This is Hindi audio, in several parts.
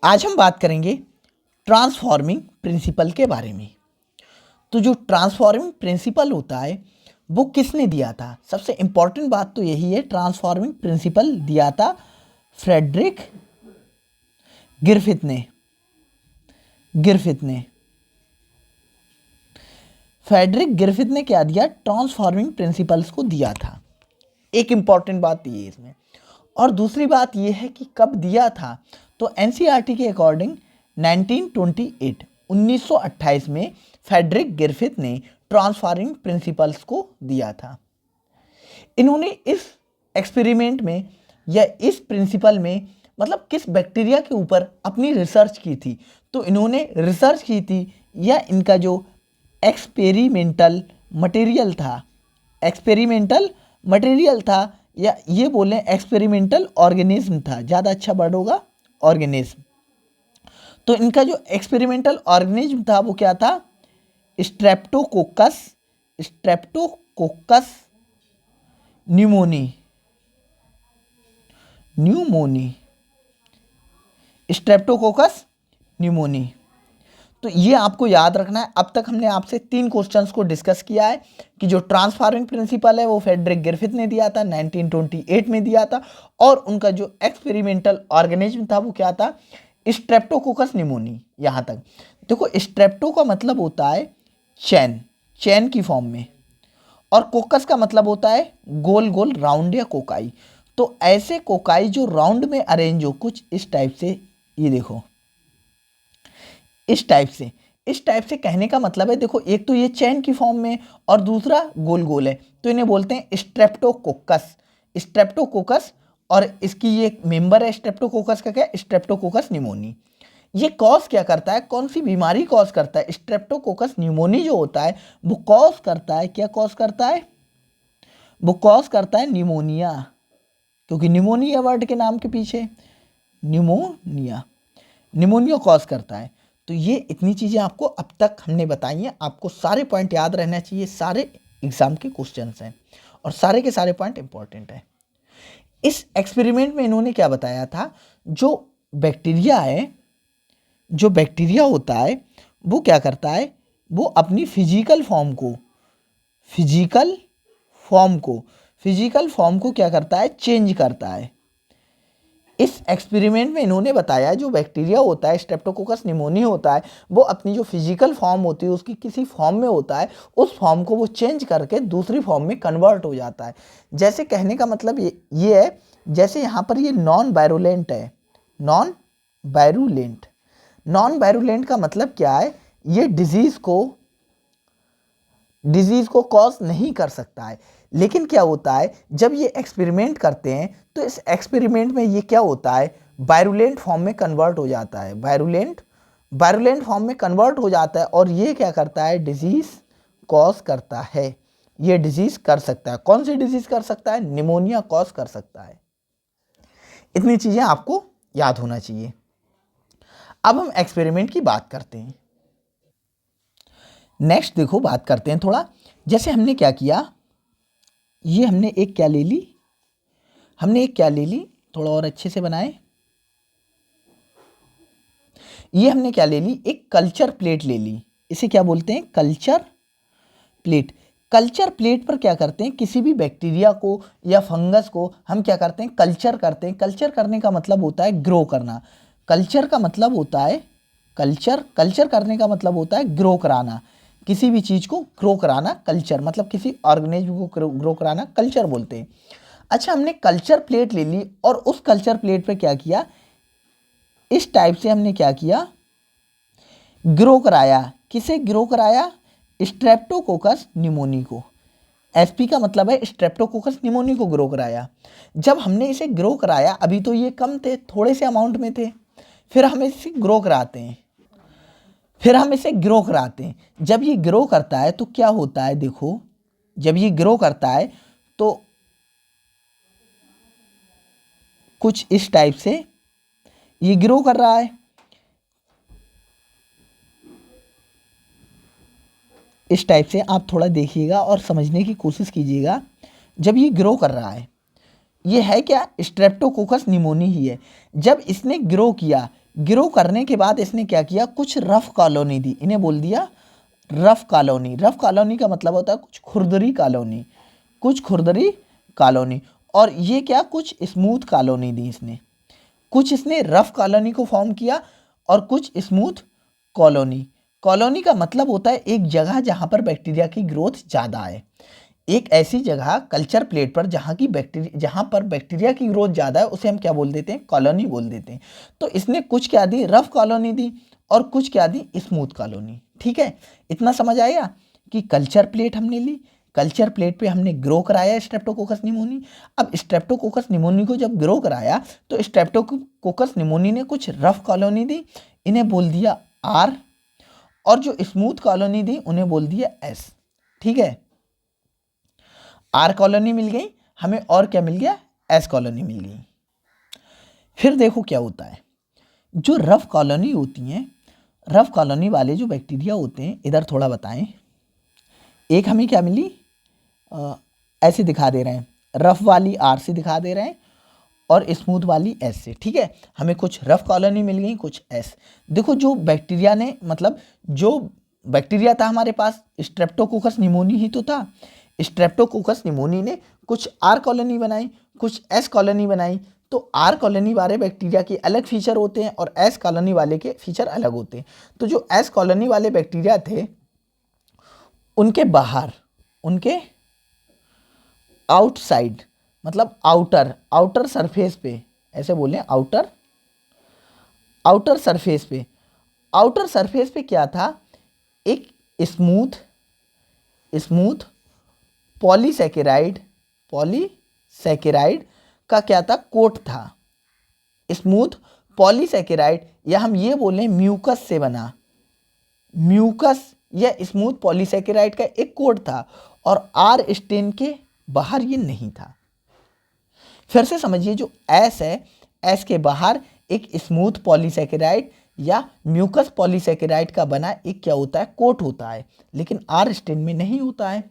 आज हम बात करेंगे ट्रांसफॉर्मिंग प्रिंसिपल के बारे में। तो जो ट्रांसफॉर्मिंग प्रिंसिपल होता है वो किसने दिया था? सबसे इंपॉर्टेंट बात तो यही है, ट्रांसफॉर्मिंग प्रिंसिपल दिया था फ्रेडरिक ग्रिफिथ ने। फ्रेडरिक ग्रिफिथ ने क्या दिया? ट्रांसफॉर्मिंग प्रिंसिपल्स को दिया था। एक इंपॉर्टेंट बात ये इसमें, और दूसरी बात ये है कि कब दिया था। तो एनसीईआरटी के अकॉर्डिंग 1928 में फ्रेडरिक ग्रिफिथ ने ट्रांसफॉर्मिंग प्रिंसिपल्स को दिया था। इन्होंने इस एक्सपेरिमेंट में या इस प्रिंसिपल में मतलब किस बैक्टीरिया के ऊपर अपनी रिसर्च की थी। तो इन्होंने रिसर्च की थी या इनका जो एक्सपेरिमेंटल मटेरियल था या ये बोलें एक्सपेरिमेंटल ऑर्गेनिज्म था, ज़्यादा अच्छा वर्ड होगा ऑर्गेनिज्म। तो इनका जो एक्सपेरिमेंटल ऑर्गेनिज्म था वो क्या था? Streptococcus pneumoniae Streptococcus pneumoniae. तो ये आपको याद रखना है। अब तक हमने आपसे 3 क्वेश्चंस को डिस्कस किया है कि जो ट्रांसफॉर्मिंग प्रिंसिपल है वो फ्रेडरिक ग्रिफिथ ने दिया था, 1928 में दिया था, और उनका जो एक्सपेरिमेंटल ऑर्गेनिज्म था वो क्या था? Streptococcus pneumoniae. यहाँ तक देखो, स्ट्रेप्टो का मतलब होता है चैन की फॉर्म में, और कोकस का मतलब होता है गोल गोल राउंड या कोकाई। तो ऐसे कोकाई जो राउंड में अरेंज हो, कुछ इस टाइप से, ये देखो इस टाइप से कहने का मतलब है, देखो एक तो ये चैन की फॉर्म में और दूसरा गोल गोल है, तो इन्हें बोलते हैं स्ट्रेप्टोकोकस। और इसकी ये मेंबर है स्ट्रेप्टोकोकस का, क्या? Streptococcus pneumoniae. ये कॉज क्या करता है? कौन सी बीमारी कॉज करता है? स्ट्रेप्टोकोकस न्यूमोनी जो होता है वो कॉज करता है, क्या कॉज करता है? वो कॉज करता है निमोनिया, क्योंकि निमोनिया वर्ड के नाम के पीछे निमोनिया कॉज करता है। तो ये इतनी चीज़ें आपको अब तक हमने बताई हैं। आपको सारे पॉइंट याद रहना चाहिए, सारे एग्जाम के क्वेश्चंस हैं और सारे के सारे पॉइंट इंपॉर्टेंट हैं। इस एक्सपेरिमेंट में इन्होंने क्या बताया था? जो बैक्टीरिया होता है वो क्या करता है? वो अपनी फिजिकल फॉर्म को क्या करता है? चेंज करता है। इस एक्सपेरिमेंट में इन्होंने बताया जो बैक्टीरिया होता है, स्ट्रेप्टोकोकस निमोनी होता है, वो अपनी जो फिजिकल फॉर्म होती है उसकी किसी फॉर्म में होता है, उस फॉर्म को वो चेंज करके दूसरी फॉर्म में कन्वर्ट हो जाता है। जैसे कहने का मतलब ये है, जैसे यहाँ पर ये नॉन वायरुलेंट है। नॉन वायरुलेंट का मतलब क्या है? ये डिजीज को कॉज नहीं कर सकता है। लेकिन क्या होता है, जब ये एक्सपेरिमेंट करते हैं तो इस एक्सपेरिमेंट में ये क्या होता है? वायरुलेंट फॉर्म में कन्वर्ट हो जाता है। वायरुलेंट फॉर्म में कन्वर्ट हो जाता है और ये क्या करता है? डिजीज कॉज करता है। ये डिजीज कर सकता है। कौन सी डिजीज कर सकता है? निमोनिया कॉज कर सकता है। इतनी चीजें आपको याद होना चाहिए। अब हम एक्सपेरिमेंट की बात करते हैं। नेक्स्ट देखो, बात करते हैं थोड़ा, जैसे हमने क्या किया, ये हमने एक क्या ले ली, थोड़ा और अच्छे से बनाए। ये हमने क्या ले ली? एक कल्चर प्लेट ले ली। इसे क्या बोलते हैं? कल्चर प्लेट पर क्या करते हैं? किसी भी बैक्टीरिया को या फंगस को हम क्या करते हैं? कल्चर करते हैं। कल्चर करने का मतलब होता है ग्रो करना। कल्चर करने का मतलब होता है ग्रो कराना। किसी भी चीज़ को ग्रो कराना, कल्चर मतलब किसी ऑर्गेनिज्म को ग्रो कराना, कल्चर बोलते हैं। अच्छा, हमने कल्चर प्लेट ले ली और उस कल्चर प्लेट पे क्या किया? इस टाइप से हमने क्या किया? ग्रो कराया। किसे ग्रो कराया? स्ट्रेप्टोकोकस निमोनी को। एसपी का मतलब है स्ट्रेप्टोकोकस निमोनी को ग्रो कराया। जब हमने इसे ग्रो कराया, अभी तो ये कम थे, थोड़े से अमाउंट में थे, फिर हम इसे ग्रो कराते हैं। जब ये ग्रो करता है तो क्या होता है? देखो, जब ये ग्रो करता है तो कुछ इस टाइप से ये ग्रो कर रहा है। इस टाइप से आप थोड़ा देखिएगा और समझने की कोशिश कीजिएगा। जब ये ग्रो कर रहा है, ये है क्या? स्ट्रेप्टोकोकस निमोनी ही है। जब इसने ग्रो किया, ग्रो करने के बाद इसने क्या किया, कुछ रफ कॉलोनी दी, इन्हें बोल दिया रफ कॉलोनी। रफ कॉलोनी का मतलब होता है कुछ खुरदरी कॉलोनी, कुछ खुरदरी कॉलोनी। और ये क्या, कुछ स्मूथ कॉलोनी दी इसने, कुछ इसने रफ कॉलोनी को फॉर्म किया और कुछ स्मूथ कॉलोनी। कॉलोनी का मतलब होता है एक जगह जहां पर बैक्टीरिया की ग्रोथ ज़्यादा है, एक ऐसी जगह कल्चर प्लेट पर जहां पर बैक्टीरिया की ग्रोथ ज़्यादा है उसे हम क्या बोल देते हैं, कॉलोनी बोल देते हैं। तो इसने कुछ क्या दी, रफ कॉलोनी दी, और कुछ क्या दी, स्मूथ कॉलोनी। ठीक है, इतना समझ आएगा कि कल्चर प्लेट हमने ली, कल्चर प्लेट पे हमने ग्रो कराया स्ट्रेप्टोकोकस निमोनी। अब स्ट्रेप्टोकोकस निमोनी को जब ग्रो कराया तो स्ट्रेप्टोकोकस निमोनी ने कुछ रफ कॉलोनी दी, इन्हें बोल दिया आर, और जो स्मूथ कॉलोनी दी उन्हें बोल दिया एस। ठीक है, आर कॉलोनी मिल गई हमें, और क्या मिल गया, एस कॉलोनी मिल गई। फिर देखो क्या होता है, जो रफ कॉलोनी होती हैं, रफ कॉलोनी वाले जो बैक्टीरिया होते हैं, इधर थोड़ा बताएं। एक हमें क्या मिली, ऐसे दिखा दे रहे हैं, रफ वाली आर से दिखा दे रहे हैं और स्मूथ वाली एस से। ठीक है, हमें कुछ रफ कॉलोनी मिल गई, कुछ एस। देखो जो बैक्टीरिया ने, मतलब जो बैक्टीरिया था हमारे पास, स्ट्रेप्टोकोकस निमोनी ही तो था। स्ट्रेप्टोकोकस निमोनी ने कुछ आर कॉलोनी बनाई, कुछ एस कॉलोनी बनाई। तो आर कॉलोनी वाले बैक्टीरिया के अलग फीचर होते हैं और एस कॉलोनी वाले के फीचर अलग होते हैं। तो जो एस कॉलोनी वाले बैक्टीरिया थे उनके बाहर, उनके आउटसाइड, मतलब आउटर सरफेस पे, ऐसे बोलें आउटर सरफेस पे क्या था, एक स्मूथ पॉलीसैकेराइड का क्या था, कोट था। स्मूथ पॉलीसैकेराइड, या हम ये बोलें म्यूकस से बना, म्यूकस या स्मूथ पॉलीसैकेराइड का एक कोट था, और आर स्टेन के बाहर ये नहीं था। फिर से समझिए, जो एस है, एस के बाहर एक स्मूथ पॉलीसैकेराइड या म्यूकस पॉलीसैकेराइड का बना एक क्या होता है, कोट होता है, लेकिन आर स्टेन में नहीं होता है।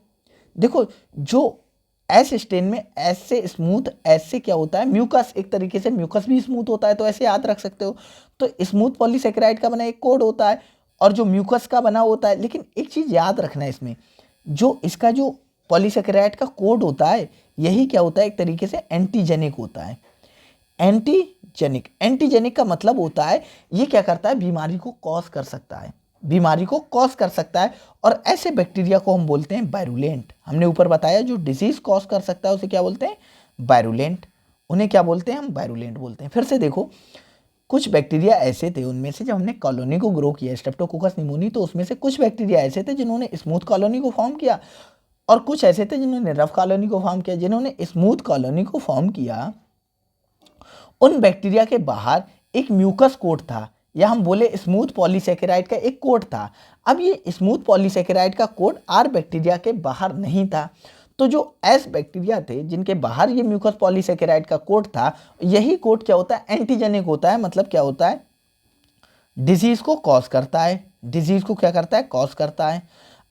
देखो जो एस स्टेन में एस से स्मूथ, एस से क्या होता है, म्यूकस, एक तरीके से म्यूकस भी स्मूथ होता है, तो ऐसे याद रख सकते हो। तो स्मूथ पॉलीसैकेराइड का बना एक कोड होता है और जो म्यूकस का बना होता है। लेकिन एक चीज़ याद रखना है इसमें, जो इसका जो पॉलीसैकेराइड का कोड होता है, यही क्या होता है, एक तरीके से एंटीजेनिक होता है। एंटीजेनिक का मतलब होता है ये क्या करता है, बीमारी को कॉज कर सकता है, बीमारी को कॉज कर सकता है। और ऐसे बैक्टीरिया को हम बोलते हैं वायरुलेंट। हमने ऊपर बताया जो डिजीज कॉज कर सकता है उसे क्या बोलते हैं, वायरुलेंट। उन्हें क्या बोलते हैं, हम वायरुलेंट बोलते हैं। फिर से देखो, कुछ बैक्टीरिया ऐसे थे, उनमें से जब हमने कॉलोनी को ग्रो किया स्ट्रेप्टोकोकस निमोनी, तो उसमें से कुछ बैक्टीरिया ऐसे थे जिन्होंने स्मूथ कॉलोनी को फॉर्म किया, और कुछ ऐसे थे जिन्होंने रफ कॉलोनी को फॉर्म किया। जिन्होंने स्मूथ कॉलोनी को फॉर्म किया, उन बैक्टीरिया के बाहर एक म्यूकस कोट था, या हम बोले स्मूथ पॉलीसैकेराइड का एक कोट था। अब ये स्मूथ पॉलीसैकेराइड का कोट आर बैक्टीरिया के बाहर नहीं था। तो जो एस बैक्टीरिया थे जिनके बाहर ये म्यूकस पॉलीसैकेराइड का कोट था, यही कोट क्या होता है, एंटीजेनिक होता है। मतलब क्या होता है, डिजीज को कॉज करता है, डिजीज को क्या करता है, कॉज करता है।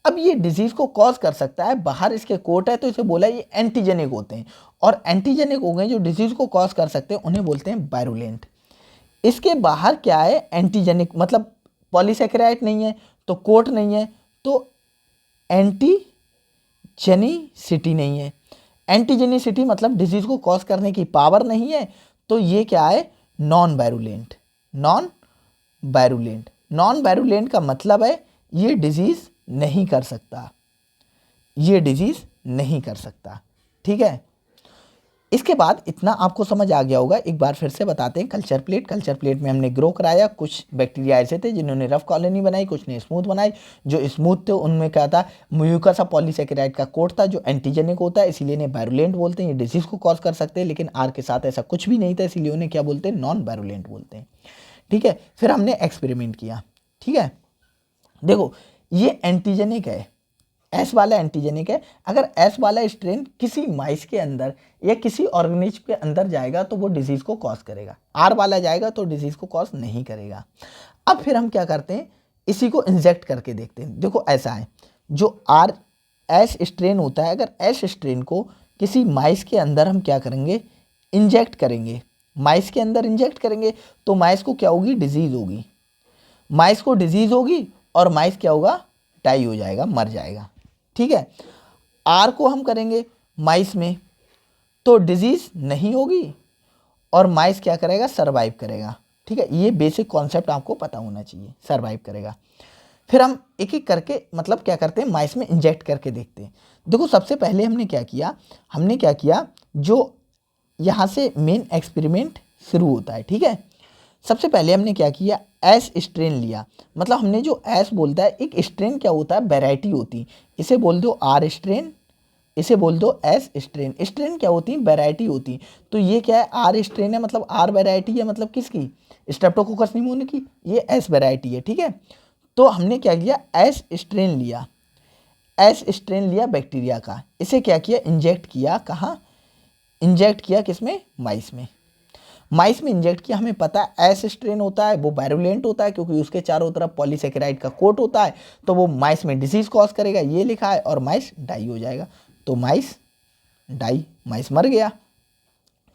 अब ये डिजीज को कॉज कर सकता है, बाहर इसके कोट है, तो इसे बोला ये एंटीजेनिक होते हैं। और एंटीजेनिक हो गए जो डिजीज को कॉज कर सकते हैं, उन्हें बोलते हैं वायरुलेंट। इसके बाहर क्या है, एंटीजेनिक, मतलब पॉलीसैकेराइड नहीं है तो कोट नहीं है, तो एंटीजेनिसिटी नहीं है। एंटीजेनिसिटी मतलब डिजीज को कॉज करने की पावर नहीं है, तो ये क्या है, नॉन वायरुलेंट। नॉन वायरुलेंट का मतलब है ये डिजीज नहीं कर सकता, ये डिजीज नहीं कर सकता। ठीक है, इसके बाद इतना आपको समझ आ गया होगा। एक बार फिर से बताते हैं, कल्चर प्लेट में हमने ग्रो कराया। कुछ बैक्टीरिया ऐसे थे जिन्होंने रफ कॉलोनी बनाई, कुछ ने स्मूथ बनाई। जो स्मूथ थे उनमें क्या था, म्यूकस पॉलीसैकेराइड का कोट था जो एंटीजेनिक होता है, इसीलिए इन्हें वायरुलेंट बोलते हैं। ये डिजीज को कॉज कर सकते हैं, लेकिन आर के साथ ऐसा कुछ भी नहीं था, इसीलिए उन्हें क्या बोलते हैं, नॉन वायरुलेंट बोलते हैं। ठीक है, फिर हमने एक्सपेरिमेंट किया। ठीक है, देखो ये एंटीजेनिक है, एस वाला एंटीजेनिक है। अगर एस वाला स्ट्रेन किसी माइस के अंदर या किसी ऑर्गेनिज्म के अंदर जाएगा तो वो डिजीज को कॉज करेगा, आर वाला जाएगा तो डिजीज को कॉज नहीं करेगा। अब फिर हम क्या करते हैं, इसी को इंजेक्ट करके देखते हैं। देखो ऐसा है, जो आर एस स्ट्रेन होता है, अगर एस स्ट्रेन को किसी माइस के अंदर हम क्या करेंगे, इंजेक्ट करेंगे, माइस के अंदर इंजेक्ट करेंगे तो माइस को क्या होगी, डिजीज होगी, माइस को डिजीज होगी और माइस क्या होगा, डाई हो जाएगा, मर जाएगा। ठीक है, आर को हम करेंगे माइस में तो डिजीज नहीं होगी और माइस क्या करेगा, सरवाइव करेगा। ठीक है, ये बेसिक कॉन्सेप्ट आपको पता होना चाहिए, सरवाइव करेगा। फिर हम एक एक करके मतलब क्या करते हैं, माइस में इंजेक्ट करके देखते हैं। देखो सबसे पहले हमने क्या किया, जो यहाँ से मेन एक्सपेरिमेंट शुरू होता है। ठीक है, सबसे पहले हमने क्या किया, एस स्ट्रेन लिया। मतलब हमने जो एस बोलता है, एक स्ट्रेन क्या होता है, वैरायटी होती, इसे बोल दो आर स्ट्रेन, इसे बोल दो एस स्ट्रेन। स्ट्रेन क्या होती है, वैरायटी होती। तो ये क्या है, आर स्ट्रेन है, मतलब आर वैरायटी है, मतलब किसकी, स्ट्रेप्टोकोकस निमोनिया की, ये एस वैरायटी है। ठीक है, तो हमने क्या किया, एस स्ट्रेन लिया बैक्टीरिया का, इसे क्या किया, इंजेक्ट किया, कहाँ इंजेक्ट किया, किसमें, माइस में इंजेक्ट किया। हमें पता है एस स्ट्रेन होता है वो वायरुलेंट होता है क्योंकि उसके चारों तरफ पॉलीसेकेराइड का कोट होता है, तो वो माइस में डिजीज कॉज करेगा, ये लिखा है, और माइस डाई हो जाएगा। तो माइस डाई, माइस मर गया।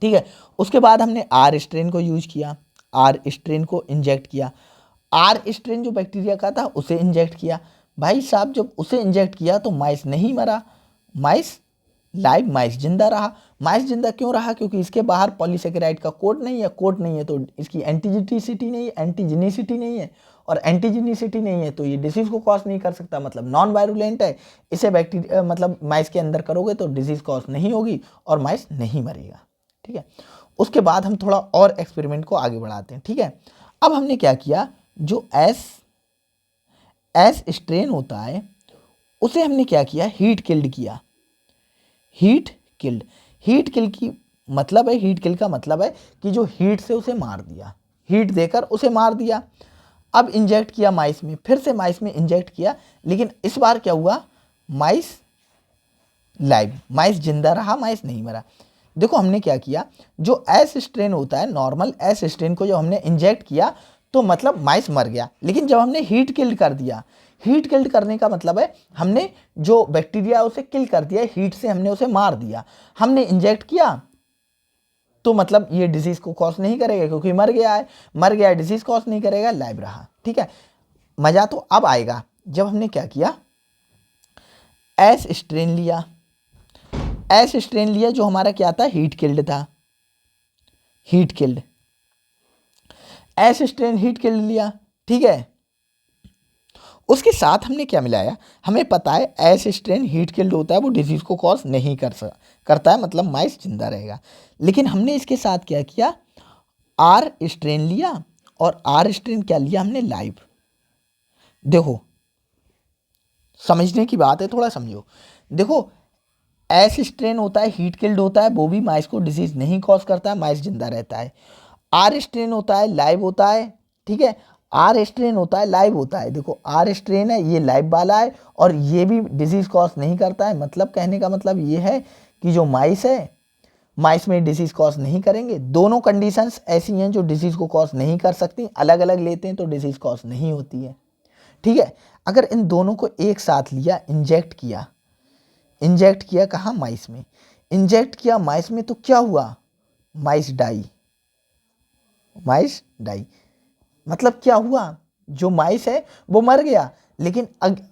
ठीक है, उसके बाद हमने आर स्ट्रेन को यूज किया, आर स्ट्रेन को इंजेक्ट किया। आर स्ट्रेन जो बैक्टीरिया का था उसे इंजेक्ट किया। भाई साहब जब उसे इंजेक्ट किया तो माइस नहीं मरा, माइस लाइव, माइस जिंदा रहा। माइस जिंदा क्यों रहा, क्योंकि इसके बाहर पॉलीसेकेराइड का कोट नहीं है, कोट नहीं है तो इसकी एंटीजिनिसिटी नहीं है, और एंटीजिनिसिटी नहीं है तो ये डिसीज को कॉज नहीं कर सकता, मतलब नॉन वायरुलेंट है। इसे बैक्टीरिया मतलब माइस के अंदर करोगे तो डिजीज कॉज नहीं होगी और माइस नहीं मरेगा। ठीक है, उसके बाद हम थोड़ा और एक्सपेरिमेंट को आगे बढ़ाते हैं। ठीक है, अब हमने क्या किया, जो एस स्ट्रेन होता है उसे हमने क्या किया, हीट किल्ड किया। हीट किल की मतलब है, हीट किल का मतलब है कि जो हीट से उसे मार दिया, हीट देकर उसे मार दिया। अब इंजेक्ट किया माइस में, फिर से माइस में इंजेक्ट किया, लेकिन इस बार क्या हुआ, माइस लाइव, माइस जिंदा रहा, माइस नहीं मरा। देखो हमने क्या किया, जो एस स्ट्रेन होता है, नॉर्मल एस स्ट्रेन को जब हमने इंजेक्ट किया तो मतलब माइस मर गया, लेकिन जब हमने हीट किल्ड कर दिया, हीट किल्ड करने का मतलब है हमने जो बैक्टीरिया उसे किल कर दिया, हीट से हमने उसे मार दिया। हमने इंजेक्ट किया तो मतलब ये डिजीज को कॉज नहीं करेगा क्योंकि मर गया, डिजीज कॉज नहीं करेगा, लाइव रहा। ठीक है, मजा तो अब आएगा जब हमने क्या किया, एस स्ट्रेन लिया, जो हमारा क्या था, हीट किल्ड था, heat killed, S strain heat killed लिया। ठीक है, उसके साथ हमने क्या मिलाया, हमें पता है एस स्ट्रेन हीट किल्ड होता है, वो डिजीज को कॉज नहीं करता है, मतलब माइस जिंदा रहेगा। लेकिन हमने इसके साथ क्या किया, आर स्ट्रेन लिया, और आर स्ट्रेन क्या लिया हमने, लाइव। देखो समझने की बात है, थोड़ा समझो। देखो एस स्ट्रेन होता है, हीट किल्ड होता है, वो भी माइस को डिजीज नहीं कॉज करता है, माइस जिंदा रहता है। आर स्ट्रेन होता है, लाइव होता है। ठीक है, आर स्ट्रेन होता है, लाइव होता है। देखो आर स्ट्रेन है, ये लाइव वाला है, और ये भी डिजीज कॉज नहीं करता है। मतलब कहने का मतलब ये है कि जो माइस है, माइस में डिजीज कॉज नहीं करेंगे। दोनों कंडीशंस ऐसी हैं जो डिजीज को कॉज नहीं कर सकती, अलग अलग लेते हैं तो डिजीज कॉज नहीं होती है। ठीक है, अगर इन दोनों को एक साथ लिया, इंजेक्ट किया कहाँ, माइस में, इंजेक्ट किया माइस में, तो क्या हुआ, माइस डाई। मतलब क्या हुआ, जो माइस है वो मर गया। लेकिन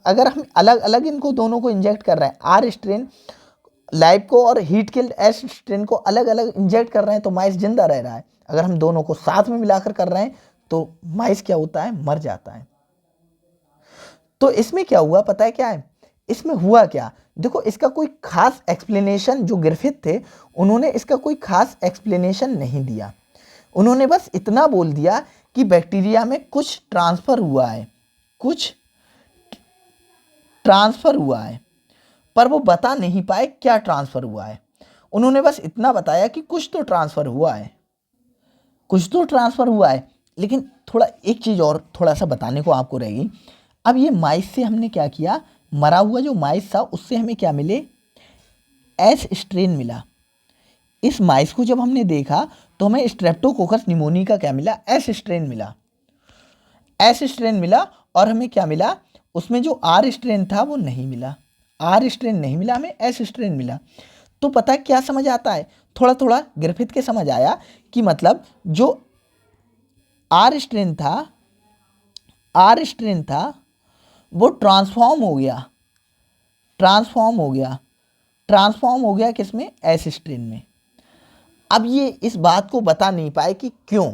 अगर हम अलग अलग इनको दोनों को इंजेक्ट कर रहे हैं, आर स्ट्रेन लाइव को और हीट किल्ड एस स्ट्रेन को अलग अलग इंजेक्ट कर रहे हैं, तो माइस जिंदा रह रहा है। अगर हम दोनों को साथ में मिलाकर कर रहे हैं तो माइस क्या होता है, मर जाता है। तो इसमें क्या हुआ पता है क्या है, इसमें हुआ क्या, देखो इसका कोई खास एक्सप्लेनेशन, जो ग्रिफिथ थे उन्होंने इसका कोई खास एक्सप्लेनेशन नहीं दिया। उन्होंने बस इतना बोल दिया कि बैक्टीरिया में कुछ ट्रांसफर हुआ है, पर वो बता नहीं पाए क्या ट्रांसफर हुआ है। उन्होंने बस इतना बताया कि कुछ तो ट्रांसफर हुआ है। लेकिन थोड़ा एक चीज और थोड़ा सा बताने को आपको रहेगी। अब ये माइस से हमने क्या किया, मरा हुआ जो माइस था उससे हमें क्या मिले, एस स्ट्रेन मिला। इस माइस को जब हमने देखा तो हमें स्ट्रेप्टोकोकस निमोनिया का क्या मिला, एस स्ट्रेन मिला। और हमें क्या मिला, उसमें जो आर स्ट्रेन था वो नहीं मिला, हमें एस स्ट्रेन मिला। तो पता है क्या समझ आता है, थोड़ा थोड़ा ग्रिफिथ के समझ आया कि मतलब जो आर स्ट्रेन था वो ट्रांसफॉर्म हो गया किसमें, एस स्ट्रेन में। अब ये इस बात को बता नहीं पाए कि क्यों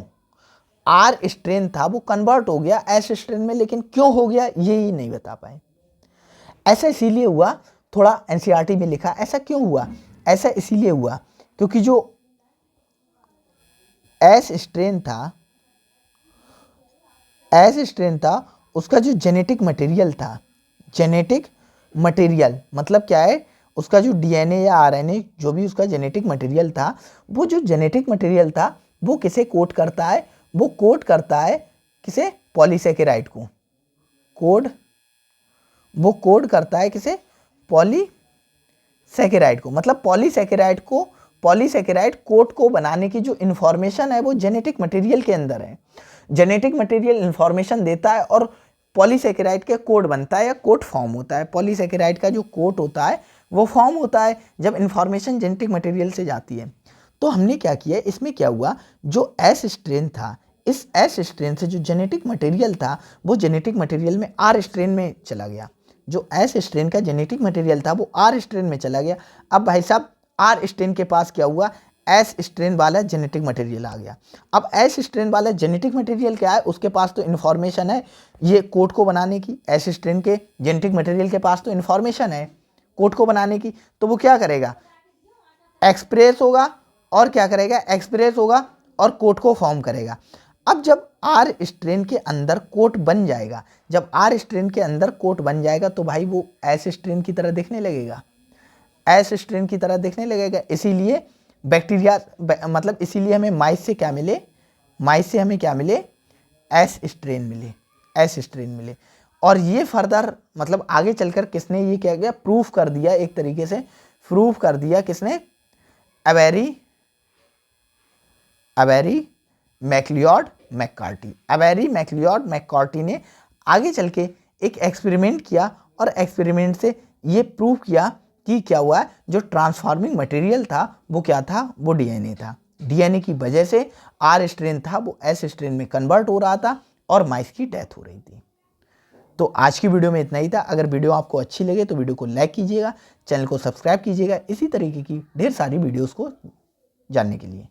आर स्ट्रेन था वो कन्वर्ट हो गया एस स्ट्रेन में, लेकिन क्यों हो गया ये ही नहीं बता पाए। ऐसा इसीलिए हुआ, थोड़ा एनसीईआरटी में लिखा, ऐसा क्यों हुआ, ऐसा इसीलिए हुआ क्योंकि जो एस स्ट्रेन था उसका जो जेनेटिक मटेरियल मतलब क्या है, उसका जो डीएनए या आरएनए जो भी उसका जेनेटिक मटेरियल था, वो जो जेनेटिक मटेरियल था वो किसे कोड करता है, वो कोड करता है किसे, पॉलीसेकेराइड को। वो कोड करता है किसे, पॉलीसेकेराइड को। मतलब पॉलीसेकेराइड कोड को बनाने की जो इंफॉर्मेशन है वो जेनेटिक मटेरियल के अंदर है। जेनेटिक मटेरियल इंफॉर्मेशन देता है और पॉलीसेकेराइड के कोड बनता है या कोड फॉर्म होता है। पॉलीसेकेराइड का जो कोड होता है वो फॉर्म होता है जब इंफॉर्मेशन जेनेटिक मटेरियल से जाती है। तो हमने क्या किया, इसमें क्या हुआ, जो एस स्ट्रेन था, इस एस स्ट्रेन से जो जेनेटिक मटेरियल था वो जेनेटिक मटेरियल में आर स्ट्रेन में चला गया। जो एस स्ट्रेन का जेनेटिक मटेरियल था वो आर स्ट्रेन में चला गया। अब भाई साहब आर स्ट्रेन के पास क्या हुआ, एस स्ट्रेन वाला जेनेटिक मटेरियल आ गया। अब एस स्ट्रेन वाला जेनेटिक मटेरियल क्या है, उसके पास तो इन्फॉर्मेशन है ये कोड को बनाने की। एस स्ट्रेन के जेनेटिक मटेरियल के पास तो इन्फॉर्मेशन है कोड को बनाने की, तो वो क्या करेगा, एक्सप्रेस होगा और क्या करेगा, एक्सप्रेस होगा और कोड को फॉर्म करेगा। अब जब आर स्ट्रेन के अंदर कोट बन जाएगा, तो भाई वो एस स्ट्रेन की तरह दिखने लगेगा। इसीलिए बैक्टीरिया मतलब इसीलिए हमें माइस से हमें क्या मिले, एस स्ट्रेन मिले। और ये फर्दर मतलब आगे चलकर किसने ये क्या गया, प्रूफ कर दिया, एक तरीके से प्रूफ कर दिया किसने, अवेरी मैक्लियोड मैककार्टी ने आगे चल के एक एक्सपेरिमेंट किया और एक्सपेरिमेंट से ये प्रूव किया कि क्या हुआ है, जो ट्रांसफॉर्मिंग मटेरियल था वो क्या था, वो डीएनए था। डीएनए की वजह से आर स्ट्रेन था वो एस स्ट्रेन में कन्वर्ट हो रहा था और माइस की डेथ हो रही थी। तो आज की वीडियो में इतना ही था। अगर वीडियो आपको अच्छी लगे तो वीडियो को लाइक कीजिएगा, चैनल को सब्सक्राइब कीजिएगा इसी तरीके की ढेर सारी वीडियोस को जानने के लिए।